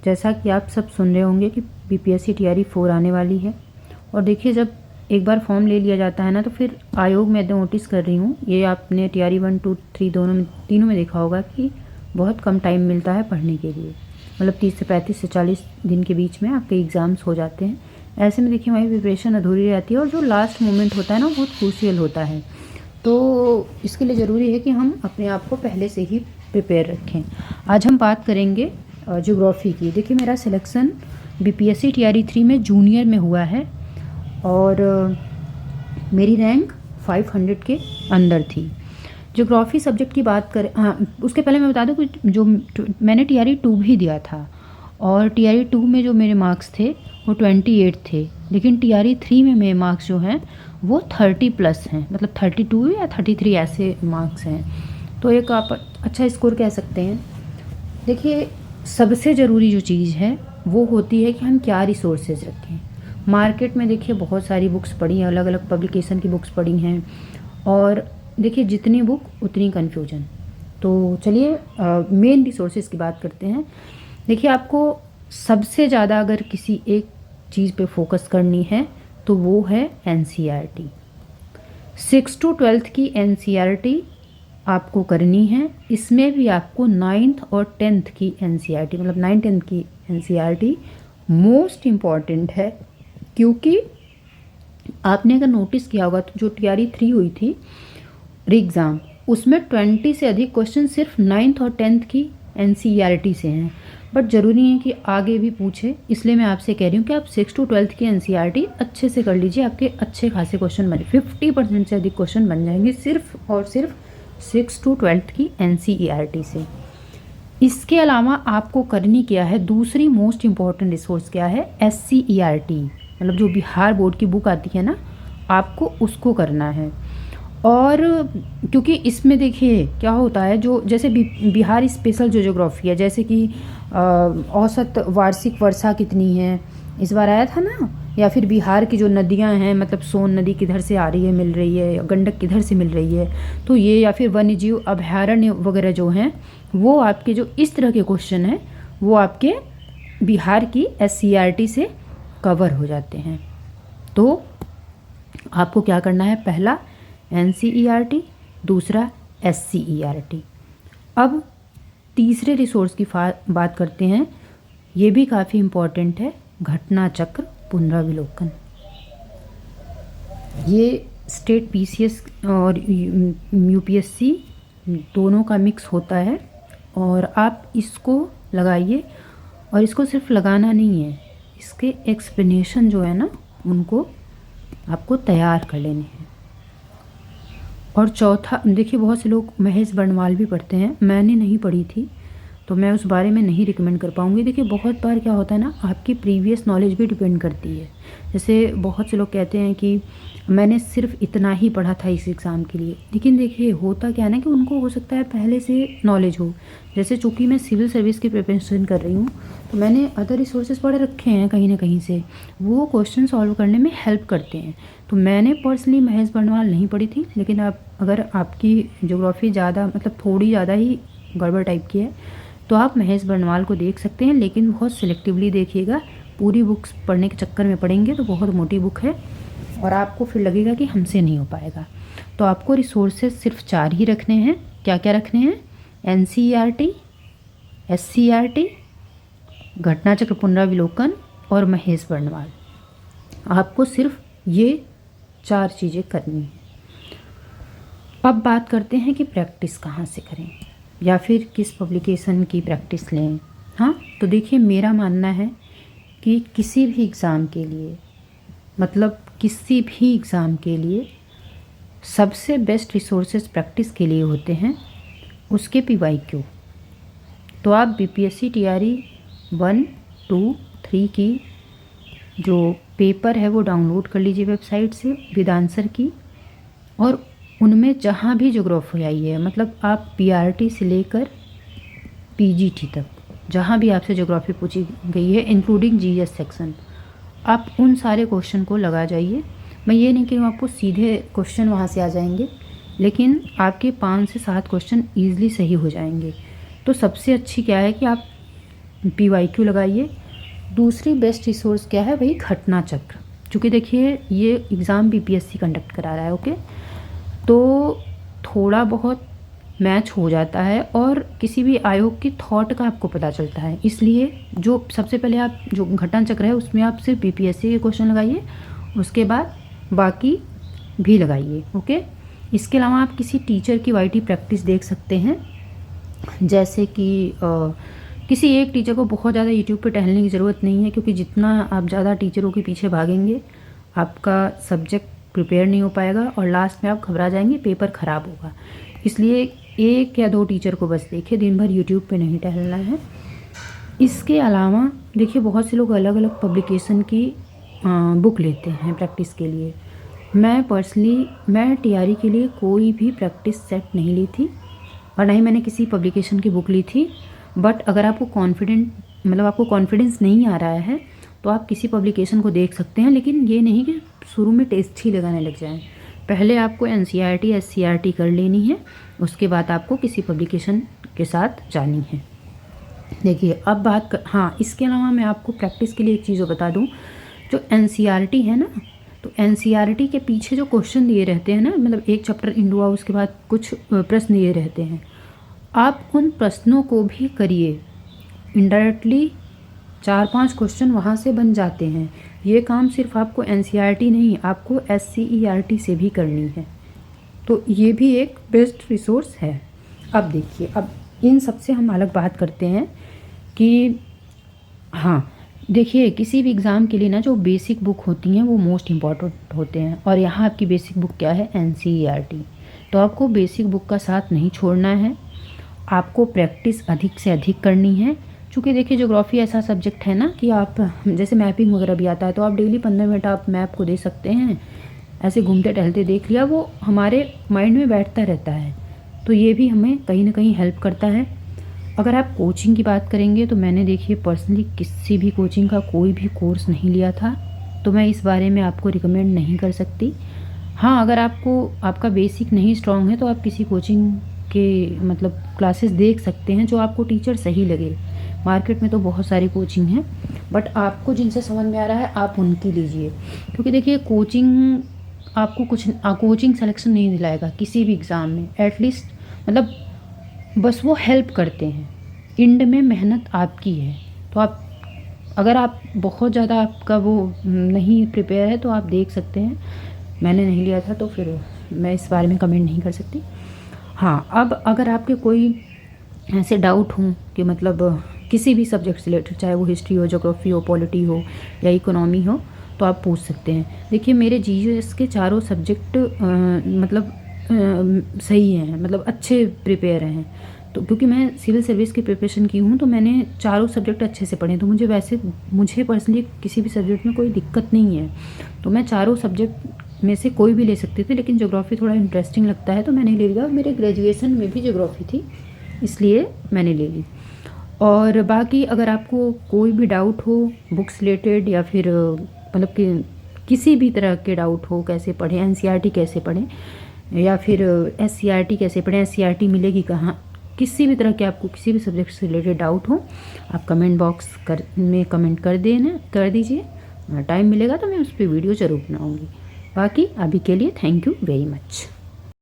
जैसा कि आप सब सुन रहे होंगे कि बीपीएससी टीआरई 4 आने वाली है। और देखिए, जब एक बार फॉर्म ले लिया जाता है ना, तो फिर आयोग में नोटिस कर रही हूँ, ये आपने टीआरई 1, 2, 3 दोनों में, तीनों में देखा होगा कि बहुत कम टाइम मिलता है पढ़ने के लिए। मतलब 30 से 35 से 40 दिन के बीच में आपके एग्ज़ाम्स हो जाते हैं। ऐसे में देखिए, हमारी प्रिपरेशन अधूरी रहती है और जो लास्ट मोमेंट होता है ना, बहुत क्रूशियल होता है। तो इसके लिए ज़रूरी है कि हम अपने आप को पहले से ही प्रिपेयर रखें। आज हम बात करेंगे ज्योग्राफी की। देखिए, मेरा सिलेक्शन बीपीएससी टीआरई 3 में जूनियर में हुआ है और मेरी रैंक 500 के अंदर थी। ज्योग्राफी सब्जेक्ट की बात करें, हाँ उसके पहले मैं बता दूं कि जो मैंने टीआरई 2 भी दिया था और टीआरई 2 में जो मेरे मार्क्स थे वो 28 थे, लेकिन टीआरई 3 में मेरे मार्क्स जो हैं वो 30+ हैं, मतलब 32 या 33 ऐसे मार्क्स हैं। तो एक आप अच्छा स्कोर कह सकते हैं। देखिए, सबसे ज़रूरी जो चीज़ है वो होती है कि हम क्या रिसोर्सेज रखें। मार्केट में देखिए बहुत सारी बुक्स पढ़ी हैं, अलग अलग पब्लिकेशन की बुक्स पढ़ी हैं, और देखिए जितनी बुक उतनी कन्फ्यूजन। तो चलिए मेन रिसोर्सेज की बात करते हैं। देखिए, आपको सबसे ज़्यादा अगर किसी एक चीज़ पे फोकस करनी है तो वो है एनसीईआरटी। 6 to 12th की एनसीईआरटी आपको करनी है। इसमें भी आपको 9th और 10th की एनसीईआरटी, मतलब 9th 10th की एनसीईआरटी मोस्ट इम्पॉर्टेंट है, क्योंकि आपने अगर नोटिस किया होगा तो जो टीआरई 3 हुई थी एग्ज़ाम, उसमें 20 से अधिक क्वेश्चन सिर्फ 9th और 10th की एनसीईआरटी से हैं। बट ज़रूरी है कि आगे भी पूछे, इसलिए मैं आपसे कह रही हूँ कि आप 6 to 12th की एनसीईआरटी अच्छे से कर लीजिए। आपके अच्छे खासे क्वेश्चन बने, 50% से अधिक क्वेश्चन बन जाएंगे सिर्फ और सिर्फ 6 to 12th की एनसीईआरटी से। इसके अलावा आपको करनी क्या है, दूसरी मोस्ट इम्पॉर्टेंट रिसोर्स क्या है, एससीईआरटी, मतलब जो बिहार बोर्ड की बुक आती है ना, आपको उसको करना है। और क्योंकि इसमें देखिए क्या होता है, जो जैसे बिहार स्पेशल जो ज्योग्राफी है, जैसे कि औसत वार्षिक वर्षा कितनी है, इस बार आया था ना, या फिर बिहार की जो नदियां हैं, मतलब सोन नदी किधर से आ रही है मिल रही है, गंडक किधर से मिल रही है, तो ये, या फिर वन्य जीव अभयारण्य वगैरह जो हैं, वो आपके जो इस तरह के क्वेश्चन हैं वो आपके बिहार की एससीईआरटी से कवर हो जाते हैं। तो आपको क्या करना है, पहला एनसीईआरटी, दूसरा एससीईआरटी। अब तीसरे रिसोर्स की बात करते हैं, ये भी काफ़ी इम्पॉर्टेंट है, घटना चक्र पुनराविलोकन। ये स्टेट पीसीएस और यूपीएससी दोनों का मिक्स होता है, और आप इसको लगाइए। और इसको सिर्फ लगाना नहीं है, इसके एक्सप्लेनेशन जो है ना, उनको आपको तैयार कर लेने हैं। और चौथा, देखिए बहुत से लोग महेश बर्णवाल भी पढ़ते हैं, मैंने नहीं पढ़ी थी तो मैं उस बारे में नहीं रिकमेंड कर पाऊँगी। देखिए बहुत बार क्या होता है ना, आपकी प्रीवियस नॉलेज भी डिपेंड करती है। जैसे बहुत से लोग कहते हैं कि मैंने सिर्फ इतना ही पढ़ा था इस एग्ज़ाम के लिए, लेकिन देखिए होता क्या है ना कि उनको हो सकता है पहले से नॉलेज हो। जैसे चूँकि मैं सिविल सर्विस की प्रिपरेशन कर रही हूँ, तो मैंने अदर रिसोर्सेज पढ़ रखे हैं कहीं ना कहीं से, वो क्वेश्चन सॉल्व करने में हेल्प करते हैं। तो मैंने पर्सनली महेश बर्णवाल नहीं पढ़ी थी, लेकिन आप अगर आपकी ज्योग्राफी ज़्यादा, मतलब थोड़ी ज़्यादा ही गड़बड़ टाइप की है, तो आप महेश बर्णवाल को देख सकते हैं, लेकिन बहुत सिलेक्टिवली देखिएगा। पूरी बुक्स पढ़ने के चक्कर में पढ़ेंगे तो बहुत मोटी बुक है और आपको फिर लगेगा कि हमसे नहीं हो पाएगा। तो आपको रिसोर्सेज सिर्फ 4 ही रखने हैं। क्या क्या रखने हैं, एनसीईआरटी, एससीईआरटी, घटना चक्र पुनराविलोकन और महेश बर्णवाल। आपको सिर्फ ये 4 चीज़ें करनी है। अब बात करते हैं कि प्रैक्टिस कहाँ से करें या फिर किस पब्लिकेशन की प्रैक्टिस लें। हाँ, तो देखिए मेरा मानना है कि किसी भी एग्ज़ाम के लिए, मतलब किसी भी एग्ज़ाम के लिए सबसे बेस्ट रिसोर्सेज प्रैक्टिस के लिए होते हैं उसके PYQ। तो आप बीपीएससी टीआरई 1, 2, 3 की जो पेपर है वो डाउनलोड कर लीजिए वेबसाइट से विद आंसर की, और उनमें जहाँ भी ज्योग्राफी आई है, मतलब आप पीआरटी से लेकर पीजीटी तक जहाँ भी आपसे ज्योग्राफी पूछी गई है इंक्लूडिंग जीएस सेक्शन, आप उन सारे क्वेश्चन को लगा जाइए। मैं ये नहीं कहूँ आपको सीधे क्वेश्चन वहाँ से आ जाएंगे, लेकिन आपके 5 से 7 क्वेश्चन ईजिली सही हो जाएंगे। तो सबसे अच्छी क्या है कि आप PYQ लगाइए। दूसरी बेस्ट रिसोर्स क्या है, वही घटना चक्र। चूँकि देखिए ये एग्ज़ाम BPSC कंडक्ट करा रहा है, ओके, तो थोड़ा बहुत मैच हो जाता है और किसी भी आयोग की थॉट का आपको पता चलता है। इसलिए जो सबसे पहले आप जो घटना चक्र है उसमें आप सिर्फ BPSC के क्वेश्चन लगाइए, उसके बाद बाकी भी लगाइए, ओके। इसके अलावा आप किसी टीचर की YT प्रैक्टिस देख सकते हैं, जैसे कि किसी एक टीचर को बहुत ज़्यादा यूट्यूब पे टहलने की ज़रूरत नहीं है, क्योंकि जितना आप ज़्यादा टीचरों के पीछे भागेंगे आपका सब्जेक्ट प्रिपेयर नहीं हो पाएगा और लास्ट में आप घबरा जाएंगे, पेपर ख़राब होगा। इसलिए 1 या 2 टीचर को बस देखिए, दिन भर यूट्यूब पे नहीं टहलना है। इसके अलावा देखिए बहुत से लोग अलग अलग पब्लिकेशन की बुक लेते हैं प्रैक्टिस के लिए। मैं पर्सनली TRE के लिए कोई भी प्रैक्टिस सेट नहीं ली थी और ना ही मैंने किसी पब्लिकेशन की बुक ली थी। बट अगर आपको आपको कॉन्फिडेंस नहीं आ रहा है तो आप किसी पब्लिकेशन को देख सकते हैं, लेकिन ये नहीं कि शुरू में टेस्ट ही लगाने लग जाएं। पहले आपको NCERT SCERT कर लेनी है, उसके बाद आपको किसी पब्लिकेशन के साथ जानी है। देखिए अब हाँ, इसके अलावा मैं आपको प्रैक्टिस के लिए एक चीज़ बता दूँ, जो NCERT है ना, तो NCERT के पीछे जो क्वेश्चन दिए रहते हैं ना, मतलब एक चैप्टर इंड हुआ उसके बाद कुछ प्रश्न दिए रहते हैं, आप उन प्रश्नों को भी करिए। इनडायरेक्टली 4-5 क्वेश्चन वहाँ से बन जाते हैं। ये काम सिर्फ आपको NCERT नहीं, आपको SCERT से भी करनी है, तो ये भी एक बेस्ट रिसोर्स है। अब देखिए, अब इन सब से हम अलग बात करते हैं कि हाँ देखिए, किसी भी एग्ज़ाम के लिए ना जो बेसिक बुक होती हैं वो मोस्ट इम्पॉर्टेंट होते हैं, और यहाँ आपकी बेसिक बुक क्या है, NCERT। तो आपको बेसिक बुक का साथ नहीं छोड़ना है, आपको प्रैक्टिस अधिक से अधिक करनी है। चूँकि देखिए ज्योग्राफी ऐसा सब्जेक्ट है ना कि आप जैसे मैपिंग वगैरह भी आता है, तो आप डेली 15 मिनट आप मैप को दे सकते हैं, ऐसे घूमते टहलते देख लिया, वो हमारे माइंड में बैठता रहता है, तो ये भी हमें कहीं ना कहीं हेल्प करता है। अगर आप कोचिंग की बात करेंगे तो मैंने देखिए पर्सनली किसी भी कोचिंग का कोई भी कोर्स नहीं लिया था, तो मैं इस बारे में आपको रिकमेंड नहीं कर सकती। हाँ, अगर आपका बेसिक नहीं स्ट्रॉन्ग है तो आप किसी कोचिंग के क्लासेस देख सकते हैं जो आपको टीचर सही लगे। मार्केट में तो बहुत सारी कोचिंग हैं, बट आपको जिनसे समझ में आ रहा है आप उनकी लीजिए, क्योंकि देखिए कोचिंग आपको कोचिंग सिलेक्शन नहीं दिलाएगा किसी भी एग्ज़ाम में। एटलीस्ट बस वो हेल्प करते हैं, एंड में मेहनत आपकी है। तो अगर आप बहुत ज़्यादा आपका वो नहीं प्रिपेयर है तो आप देख सकते हैं। मैंने नहीं लिया था तो फिर मैं इस बारे में कमेंट नहीं कर सकती। हाँ, अब अगर आपके कोई ऐसे डाउट हों कि किसी भी सब्जेक्ट से रिलेटेड, चाहे वो हिस्ट्री हो, ज्योग्राफी हो, पॉलिटी हो या इकोनॉमी हो, तो आप पूछ सकते हैं। देखिए मेरे GS के चारों सब्जेक्ट सही हैं, अच्छे प्रिपेयर हैं। तो क्योंकि मैं सिविल सर्विस की प्रिपरेशन की हूँ, तो मैंने चारों सब्जेक्ट अच्छे से पढ़े, तो मुझे पर्सनली किसी भी सब्जेक्ट में कोई दिक्कत नहीं है। तो मैं चारों सब्जेक्ट में से कोई भी ले सकती थी, लेकिन ज्योग्राफी थोड़ा इंटरेस्टिंग लगता है तो मैंने ले लिया। मेरे ग्रेजुएशन में भी ज्योग्राफी थी, इसलिए मैंने ले ली। और बाकी अगर आपको कोई भी डाउट हो बुक्स रिलेटेड, या फिर कि किसी भी तरह के डाउट हो, कैसे पढ़ें, NCERT कैसे पढ़ें, या फिर SCERT कैसे पढ़ें, SCERT मिलेगी कहाँ, किसी भी तरह के आपको किसी भी सब्जेक्ट से रिलेटेड डाउट हो, आप कमेंट बॉक्स में कमेंट कर दीजिए। टाइम मिलेगा तो मैं उस पर वीडियो ज़रूर बनाऊँगी। बाकी अभी के लिए थैंक यू वेरी मच।